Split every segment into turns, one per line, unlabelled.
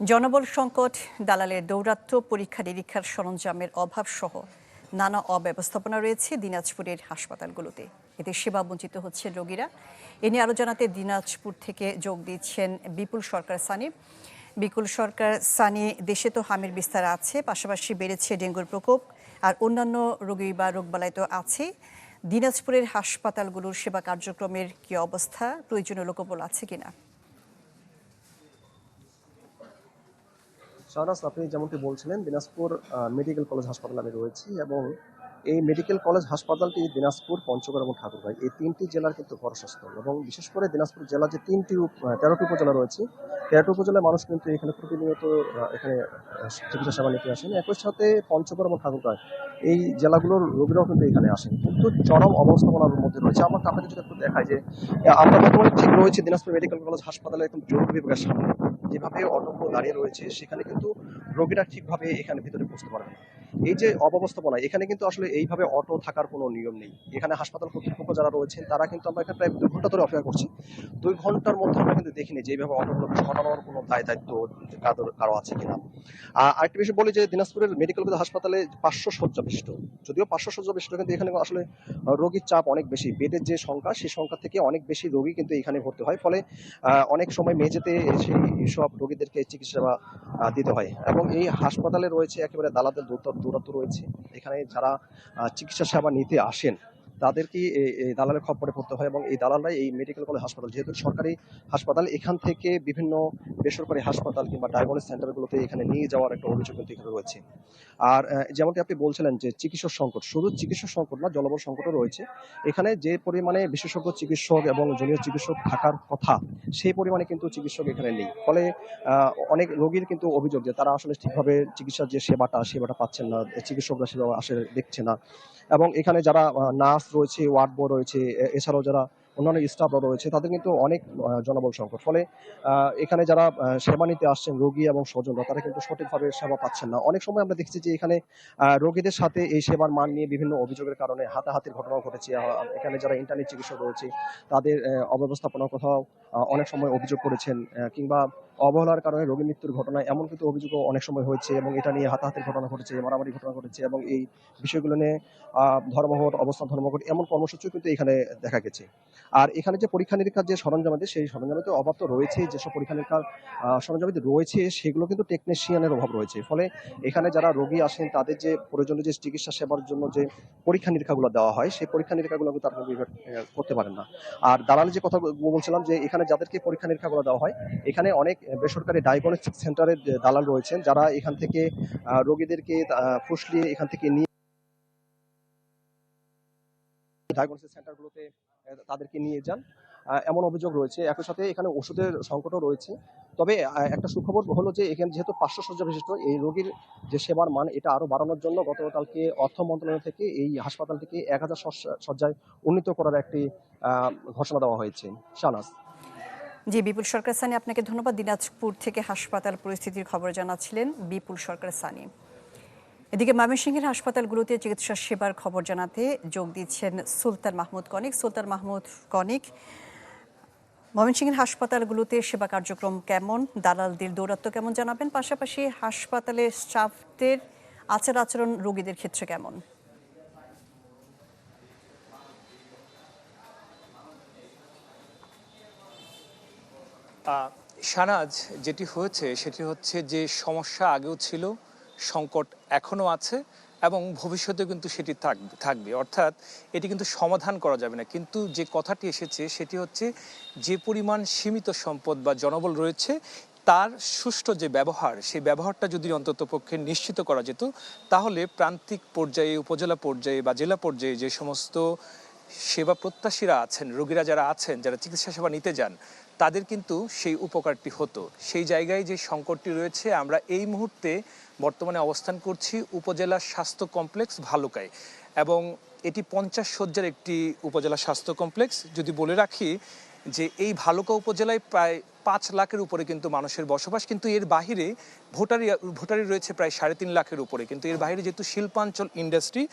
জনবল সংকট, দালালের দৌরাত্ম্য, পরীক্ষা নিরীক্ষার সরঞ্জামের অভাব সহ নানা অব্যবস্থাপনা রয়েছে দিনাজপুরের হাসপাতালগুলোতে। এতে সেবা বঞ্চিত হচ্ছে রোগীরা। এ নিয়ে আরও জানাতে দিনাজপুর থেকে যোগ দিচ্ছেন বিপুল সরকার সানি। বিপুল সরকার সানি, দেশে তো হামির বিস্তার আছে, পাশাপাশি বেড়েছে ডেঙ্গুর প্রকোপ, আর অন্যান্য রোগী বা রোগবালাই তো আছে। দিনাজপুরের হাসপাতালগুলোর সেবা কার্যক্রমের কি অবস্থা, প্রয়োজনীয় লোকবল আছে কিনা?
শাহনাজ, আপনি যেমনটি বলছিলেন, দিনাজপুর মেডিকেল কলেজ হাসপাতালে আমি রয়েছি এবং এই মেডিকেল কলেজ হাসপাতালটি দিনাজপুর, পঞ্চগড় এবং ঠাকুরগাঁও এই তিনটি জেলার কিন্তু ভরসাস্থল। এবং বিশেষ করে দিনাজপুর জেলা যে 13টি উপজেলা রয়েছে, 13টি উপজেলার মানুষ কিন্তু এখানে প্রতিনিয়ত এখানে চিকিৎসা সেবা নিতে আসেন। একই সাথে পঞ্চগড় এবং ঠাকুরগাঁও এই জেলাগুলোর রোগীরাও কিন্তু এখানে আসেন, কিন্তু চরম অবস্থাপনার মধ্যে রয়েছে। আপনাদের যদি একটু দেখায় যে আমরা বর্তমানে ঠিক রয়েছে দিনাজপুর মেডিকেল কলেজ হাসপাতালে একদম জরুরি বিভাগের সামনে। যেভাবে অটোগুলো দাঁড়িয়ে রয়েছে, সেখানে কিন্তু রোগীরা ঠিকভাবে এখানে ভিতরে পৌঁছতে পারবে না। এই যে অব্যবস্থাপনা, এখানে কিন্তু আসলে এইভাবে অটো থাকার কোনো নিয়ম নেই। এখানে হাসপাতাল কর্তৃপক্ষ যারা রয়েছেন, তারা কিন্তু আমরা এখানে প্রায় 2 ঘন্টা ধরে অপেক্ষা করছি। 2 ঘন্টার মধ্যে আমরা কিন্তু দেখিনি যে এইভাবে অটোগুলোকে সরানোর কোনো দায়িত্ব কারো আছে কিনা। আরেকটি বিষয় বলি যে দিনাজপুরের মেডিকেল কলেজ হাসপাতালে 500 শয্যা বিশিষ্ট, যদিও 500 শয্যা বিশিষ্ট, কিন্তু এখানে আসলে রোগীর চাপ অনেক বেশি। বেডের যে সংখ্যা, সেই সংখ্যা থেকে অনেক বেশি রোগী কিন্তু এখানে ভর্তি হয়। ফলে অনেক সময় মেঝেতে সেই সব রোগীদেরকে চিকিৎসা সেবা দিতে হয়। এবং এই হাসপাতালে রয়েছে একেবারে দালালদের দৌরাত্ম্য রয়েছে। এখানে যারা চিকিৎসা সেবা নিতে আসেন, তাদেরকে এই দালালের খপ্পরে পড়তে হয়। এবং এই দালালরাই এই মেডিকেল কলেজ হাসপাতাল, যেহেতু সরকারি হাসপাতাল, এখান থেকে বিভিন্ন বেসরকারি হাসপাতাল কিংবা ডায়াগনস্টিক সেন্টারগুলোতে এখানে নিয়ে যাওয়ার একটা অভিযোগ কিন্তু এখানে রয়েছে। আর যেমনটি আপনি বলছিলেন যে চিকিৎসক সংকট, শুধু চিকিৎসক সংকট না, জনবল সংকটও রয়েছে। এখানে যে পরিমাণে বিশেষজ্ঞ চিকিৎসক এবং জুনিয়র চিকিৎসক থাকার কথা, সেই পরিমাণে কিন্তু চিকিৎসক এখানে নেই। ফলে অনেক রোগীর কিন্তু অভিযোগ যে তারা আসলে ঠিকভাবে চিকিৎসার যে সেবাটা পাচ্ছেন না, চিকিৎসকরা সেবা আসলে দেখছে না। এবং এখানে যারা নার্স রয়েছে, ওয়ার্ড বয় রয়েছে, এছাড়াও যারা অন্যান্য স্টাফরা রয়েছে, তাদের কিন্তু অনেক জনবল সংকট। ফলে এখানে যারা সেবা নিতে আসছেন রোগী এবং স্বজনরা, তারা কিন্তু সঠিকভাবে সেবা পাচ্ছেন না। অনেক সময় আমরা দেখছি যে এখানে রোগীদের সাথে এই সেবার মান নিয়ে বিভিন্ন অভিযোগের কারণে হাতাহাতির ঘটনাও ঘটেছে। এখানে যারা ইন্টার্নি চিকিৎসক রয়েছে, তাদের অব্যবস্থাপনার কথাও অনেক সময় অভিযোগ করেছেন, কিংবা অবহেলার কারণে রোগী মৃত্যুর ঘটনা, এমন কিন্তু অভিযোগও অনেক সময় হয়েছে। এবং এটা নিয়ে হাতাহাতির ঘটনা ঘটেছে, মারামারি ঘটনা ঘটেছে। এবং এই বিষয়গুলো নিয়ে ধর্মঘট, অবস্থান ধর্মঘট, এমন কর্মসূচিও কিন্তু এখানে দেখা গেছে। আর এখানে যে পরীক্ষা নিরীক্ষার যে সরঞ্জামাদি, সেই সরঞ্জামাদি অভাব তো রয়েছেই। যেসব পরীক্ষা নিরীক্ষার সরঞ্জামাদি রয়েছে, সেগুলো কিন্তু টেকনিশিয়ানের অভাব রয়েছে। ফলে এখানে যারা রোগী আসেন, তাদের যে প্রয়োজনীয় যে চিকিৎসা সেবার জন্য যে পরীক্ষা নিরীক্ষাগুলো দেওয়া হয়, সেই পরীক্ষা নিরীক্ষাগুলো কিন্তু তারা করতে পারেন না। আর দালালি যে কথা বলছিলাম, যে এখানে যাদেরকে পরীক্ষা নিরীক্ষাগুলো দেওয়া হয়, এখানে অনেক বেসরকারি ডায়াগনস্টিক সেন্টারের দালাল রয়েছেন, যারা এখান থেকে রোগীদেরকে ফুসলিয়ে এখান থেকে নিয়ে ডায়াগনস্টিক সেন্টারগুলোতে তাদেরকে নিয়ে যান, এমন অভিযোগ রয়েছে। একই সাথে এখানে ওষুধের সংকটও রয়েছে। তবে একটা সুখবর হলো যে এখানে যেহেতু 500 শয্যা বিশিষ্ট, এই রোগীর যে সেবার মান, এটা আরো বাড়ানোর জন্য গতকালকে অর্থ মন্ত্রণালয় থেকে এই হাসপাতালটিকে 1000 শয্যায় উন্নীত করার একটি ঘোষণা দেওয়া হয়েছে। শাহনাজ।
জি, বিপুল সরকার সানি, আপনাকে ধন্যবাদ। দিনাজপুর থেকে হাসপাতাল পরিস্থিতির খবর জানাচ্ছিলেন বিপুল সরকার সানি। এদিকে ময়মনসিংহের হাসপাতালগুলোতে চিকিৎসা সেবার খবর জানাতে যোগ দিচ্ছেন সুলতান মাহমুদ কনিক। সুলতান মাহমুদ কনিক, ময়মনসিংহের হাসপাতালগুলোতে সেবা কার্যক্রম কেমন, দালালদের দৌরাত্ম্য কেমন জানাবেন, পাশাপাশি হাসপাতালের স্টাফদের আচার আচরণ রোগীদের ক্ষেত্রে কেমন?
শাহনাজ, যেটি হয়েছে সেটি হচ্ছে যে সমস্যা আগেও ছিল, সংকট এখনও আছে এবং ভবিষ্যতেও কিন্তু সেটি থাকবে। অর্থাৎ এটি কিন্তু সমাধান করা যাবে না। কিন্তু যে কথাটি এসেছে সেটি হচ্ছে যে পরিমাণ সীমিত সম্পদ বা জনবল রয়েছে, তার সুষ্ঠু যে ব্যবহার, সেই ব্যবহারটা যদি অন্ততপক্ষে নিশ্চিত করা যেত, তাহলে প্রান্তিক পর্যায়ে, উপজেলা পর্যায়ে বা জেলা পর্যায়ে যে সমস্ত সেবা প্রত্যাশীরা আছেন, রোগীরা যারা আছেন, যারা চিকিৎসা সেবা নিতে যান, তাদের কিন্তু সেই উপকারটি হতো। সেই জায়গায় যে সংকটটি রয়েছে, আমরা এই মুহূর্তে বর্তমানে অবস্থান করছি উপজেলা স্বাস্থ্য কমপ্লেক্স ভালুকায়, এবং এটি 50 শয্যার একটি উপজেলা স্বাস্থ্য কমপ্লেক্স। যদি বলে রাখি যে এই ভালুকা উপজেলায় প্রায় 5 লাখের উপরে কিন্তু মানুষের বসবাস, কিন্তু এর বাহিরে ভোটারি রয়েছে প্রায় 3.5 লাখের উপরে। কিন্তু এর বাইরে যেহেতু শিল্পাঞ্চল ইন্ডাস্ট্রি,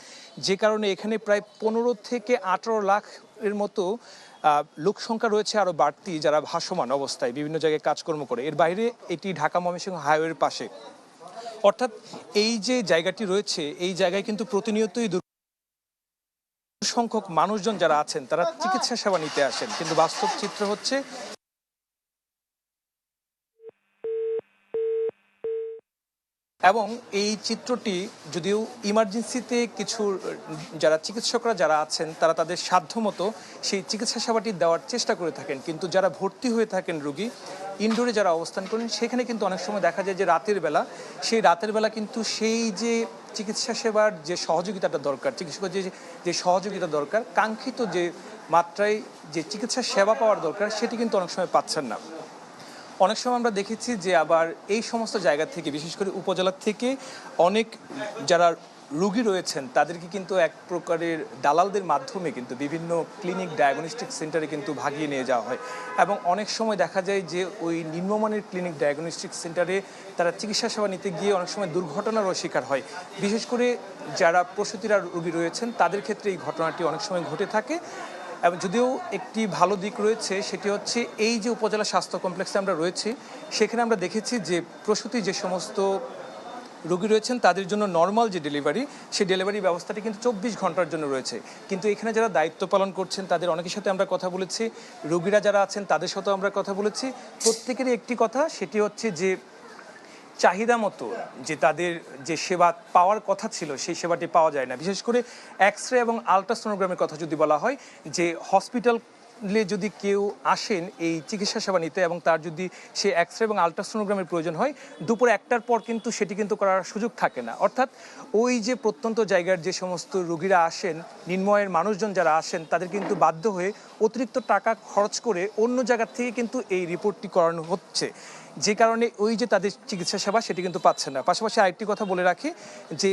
যে কারণে এখানে প্রায় 15 থেকে 18 লাখ এর মতো লোক সংখ্যা রয়েছে আরও বাড়তি, যারা ভাসমান অবস্থায় বিভিন্ন জায়গায় কাজকর্ম করে। এর বাইরে এটি ঢাকা ময়মনসিংহ হাইওয়ের পাশে, অর্থাৎ এই যে জায়গাটি রয়েছে এই জায়গায় কিন্তু প্রতিনিয়তই সংখ্যক মানুষজন যারা আছেন তারা চিকিৎসা সেবা নিতে আসেন, কিন্তু বাস্তব চিত্র হচ্ছে এবং এই চিত্রটি যদিও ইমার্জেন্সিতে কিছু যারা চিকিৎসকরা যারা আছেন তারা তাদের সাধ্যমতো সেই চিকিৎসা সেবাটি দেওয়ার চেষ্টা করে থাকেন, কিন্তু যারা ভর্তি হয়ে থাকেন রোগী ইনডোরে যারা অবস্থান করেন সেখানে কিন্তু অনেক সময় দেখা যায় যে রাতের বেলা কিন্তু সেই যে চিকিৎসা সেবার যে সহযোগিতাটা দরকার, চিকিৎসকের যে সহযোগিতা দরকার, কাঙ্ক্ষিত যে মাত্রায় যে চিকিৎসা সেবা পাওয়ার দরকার সেটি কিন্তু অনেক সময় পাচ্ছেন না। অনেক সময় আমরা দেখেছি যে আবার এই সমস্ত জায়গা থেকে, বিশেষ করে উপজেলা থেকে অনেক যারা রোগী রয়েছেন তাদেরকে কিন্তু এক প্রকারের দালালদের মাধ্যমে কিন্তু বিভিন্ন ক্লিনিক ডায়াগনস্টিক সেন্টারে কিন্তু ভাগিয়ে নিয়ে যাওয়া হয়, এবং অনেক সময় দেখা যায় যে ওই নিম্নমানের ক্লিনিক ডায়াগনস্টিক সেন্টারে তারা চিকিৎসা সেবা নিতে গিয়ে অনেক সময় দুর্ঘটনারও শিকার হয়। বিশেষ করে যারা প্রসূতিরা রোগী রয়েছেন তাদের ক্ষেত্রে এই ঘটনাটি অনেক সময় ঘটে থাকে। এবং যদিও একটি ভালো দিক রয়েছে, সেটি হচ্ছে এই যে উপজেলা স্বাস্থ্য কমপ্লেক্সে আমরা রয়েছি সেখানে আমরা দেখেছি যে প্রসূতি যে সমস্ত রোগী রয়েছেন তাদের জন্য নর্মাল যে ডেলিভারি, সেই ডেলিভারি ব্যবস্থাটি কিন্তু 24 ঘন্টার জন্য রয়েছে। কিন্তু এখানে যারা দায়িত্ব পালন করছেন তাদের অনেকের সাথে আমরা কথা বলেছি, রোগীরা যারা আছেন তাদের সাথেও আমরা কথা বলেছি। প্রত্যেকেরই একটি কথা, সেটি হচ্ছে যে চাহিদা মতো যে তাদের যে সেবা পাওয়ার কথা ছিল সেই সেবাটি পাওয়া যায় না। বিশেষ করে এক্স রে এবং আলট্রাসোনোগ্রামের কথা যদি বলা হয়, যে হসপিটালে যদি কেউ আসেন এই চিকিৎসা সেবা নিতে এবং তার যদি সে এক্স রে এবং আলট্রাসোনোগ্রামের প্রয়োজন হয়, দুপুর 1টার পর কিন্তু সেটি কিন্তু করার সুযোগ থাকে না। অর্থাৎ ওই যে প্রত্যন্ত জায়গার যে সমস্ত রোগীরা আসেন, নিম্নয়ের মানুষজন যারা আসেন, তাদের কিন্তু বাধ্য হয়ে অতিরিক্ত টাকা খরচ করে অন্য জায়গা থেকে কিন্তু এই রিপোর্টটি করানো হচ্ছে, যে কারণে ওই যে তাদের চিকিৎসা সেবা সেটি কিন্তু পাচ্ছে না। পাশাপাশি আরেকটি কথা বলে রাখি যে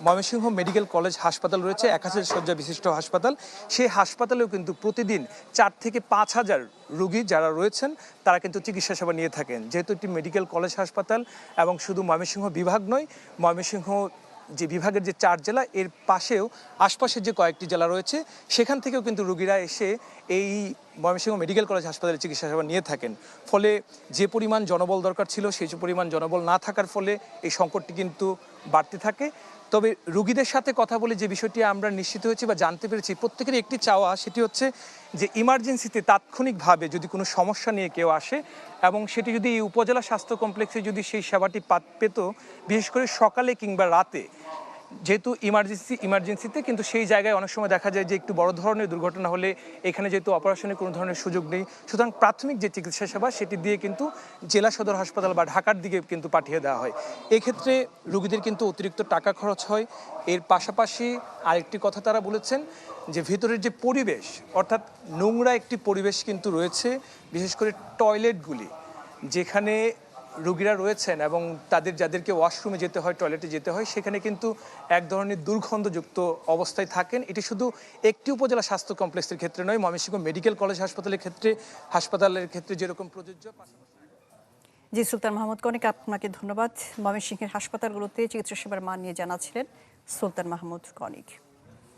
ময়মনসিংহ মেডিকেল কলেজ হাসপাতাল রয়েছে 1000 শয্যা বিশিষ্ট হাসপাতাল, সেই হাসপাতালেও কিন্তু প্রতিদিন 4 থেকে 5,000 রোগী যারা রয়েছেন তারা কিন্তু চিকিৎসা সেবা নিয়ে থাকেন। যেহেতু একটি মেডিকেল কলেজ হাসপাতাল এবং শুধু ময়মনসিংহ বিভাগ নয়, ময়মনসিংহ যে বিভাগের যে 4 জেলা এর পাশেও আশপাশের যে কয়েকটি জেলা রয়েছে সেখান থেকেও কিন্তু রোগীরা এসে এই ময়মনসিংহ মেডিকেল কলেজ হাসপাতালে চিকিৎসা সেবা নিয়ে থাকেন। ফলে যে পরিমাণ জনবল দরকার ছিল সেই পরিমাণ জনবল না থাকার ফলে এই সংকটটি কিন্তু বাড়তে থাকে। তবে রোগীদের সাথে কথা বলে যে বিষয়টি আমরা নিশ্চিত হয়েছি বা জানতে পেরেছি, প্রত্যেকেরই একটি চাওয়া, সেটি হচ্ছে যে ইমার্জেন্সিতে তাৎক্ষণিকভাবে যদি কোনো সমস্যা নিয়ে কেউ আসে এবং সেটি যদি এই উপজেলা স্বাস্থ্য কমপ্লেক্সে যদি সেই সেবাটি পেত, বিশেষ করে সকালে কিংবা রাতে, যেহেতু ইমার্জেন্সিতে কিন্তু সেই জায়গায় অনেক সময় দেখা যায় যে একটু বড় ধরনের দুর্ঘটনা হলে এখানে যেহেতু অপারেশনের কোনো ধরনের সুযোগ নেই, সুতরাং প্রাথমিক যে চিকিৎসা সেবা সেটি দিয়ে কিন্তু জেলা সদর হাসপাতাল বা ঢাকার দিকে কিন্তু পাঠিয়ে দেওয়া হয়। এক্ষেত্রে রোগীদের কিন্তু অতিরিক্ত টাকা খরচ হয়। এর পাশাপাশি আরেকটি কথা তারা বলেছেন যে ভেতরের যে পরিবেশ, অর্থাৎ নোংরা একটি পরিবেশ কিন্তু রয়েছে, বিশেষ করে টয়লেটগুলি, যেখানে রোগীরা রয়েছেন এবং যাদেরকে ওয়াশরুমে যেতে হয়, টয়লেটে যেতে হয়, সেখানে কিন্তু এক ধরনের দুর্গন্ধযুক্ত অবস্থায় থাকেন। এটি শুধু একটি উপজেলা স্বাস্থ্য কমপ্লেক্সের ক্ষেত্রে নয়, ময়মনসিংহ মেডিকেল কলেজ হাসপাতালের ক্ষেত্রে যেরকম প্রযোজ্য।
জি, সুলতান মাহমুদ কনিক, আপনাকে ধন্যবাদ। ময়মনসিংহের হাসপাতালগুলোতে চিকিৎসা সেবার মান নিয়ে জানাচ্ছিলেন সুলতান মাহমুদ কনিক।